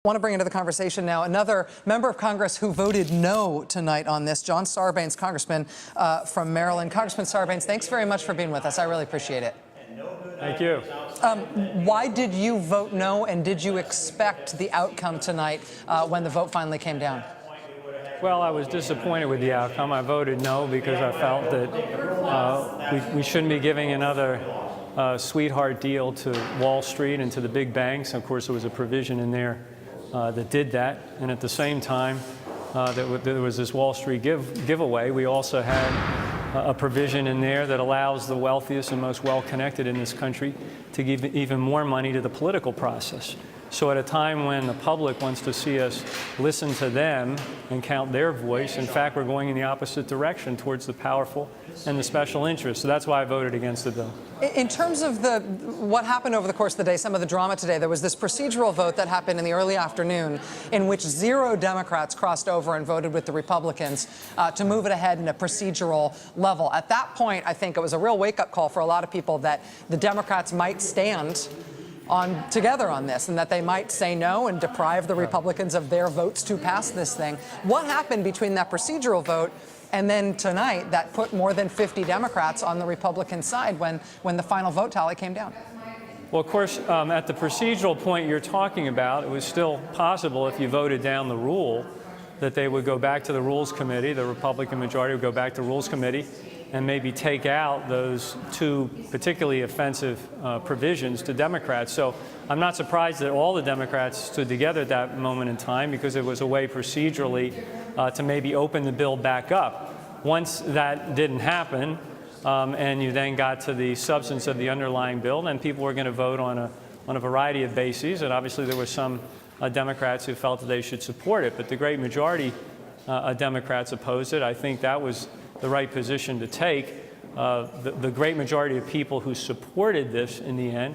I want to bring into the conversation now another member of Congress who voted no tonight on this, John Sarbanes, Congressman from Maryland. Congressman Sarbanes, thanks very much for being with us. I really appreciate it. Thank you. Why did you vote no, and did you expect the outcome tonight when the vote finally came down? Well, I was disappointed with the outcome. I voted no because I felt that we shouldn't be giving another sweetheart deal to Wall Street and to the big banks. Of course, there was a provision in there that did that, and at the same time there was this Wall Street giveaway. We also had a provision in there that allows the wealthiest and most well-connected in this country to give even more money to the political process. So at a time when the public wants to see us listen to them and count their voice, in fact, we're going in the opposite direction towards the powerful and the special interests. So that's why I voted against the bill. In terms of what happened over the course of the day, some of the drama today, there was this procedural vote that happened in the early afternoon in which 0 Democrats crossed over and voted with the Republicans to move it ahead in a procedural level. At that point, I think it was a real wake-up call for a lot of people that the Democrats might stand together on this, and that they might say no and deprive the Republicans of their votes to pass this thing. What happened between that procedural vote and then tonight that put more than 50 Democrats on the Republican side when the final vote tally came down? Well, of course, at the procedural point you're talking about, it was still possible if you voted down the rule that they would go back to the Rules Committee, the Republican majority would go back to the Rules Committee and maybe take out those 2 particularly offensive provisions to Democrats. So I'm not surprised that all the Democrats stood together at that moment in time, because it was a way procedurally to maybe open the bill back up. Once that didn't happen, and you then got to the substance of the underlying bill, then people were going to vote on a variety of bases, and obviously there were some Democrats who felt that they should support it, but the great majority of Democrats opposed it. I think that was the right position to take. The great majority of people who supported this in the end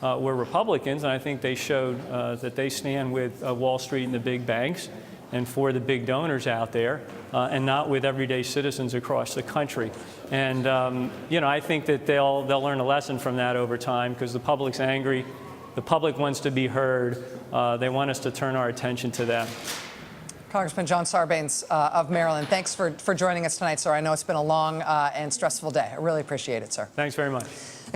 were Republicans, and I think they showed that they stand with Wall Street and the big banks and for the big donors out there, and not with everyday citizens across the country. And you know, I think that they'll learn a lesson from that over time, because the public's angry. The public wants to be heard. They want us to turn our attention to them. Congressman John Sarbanes of Maryland, thanks for joining us tonight, sir. I know it's been a long and stressful day. I really appreciate it, sir. Thanks very much.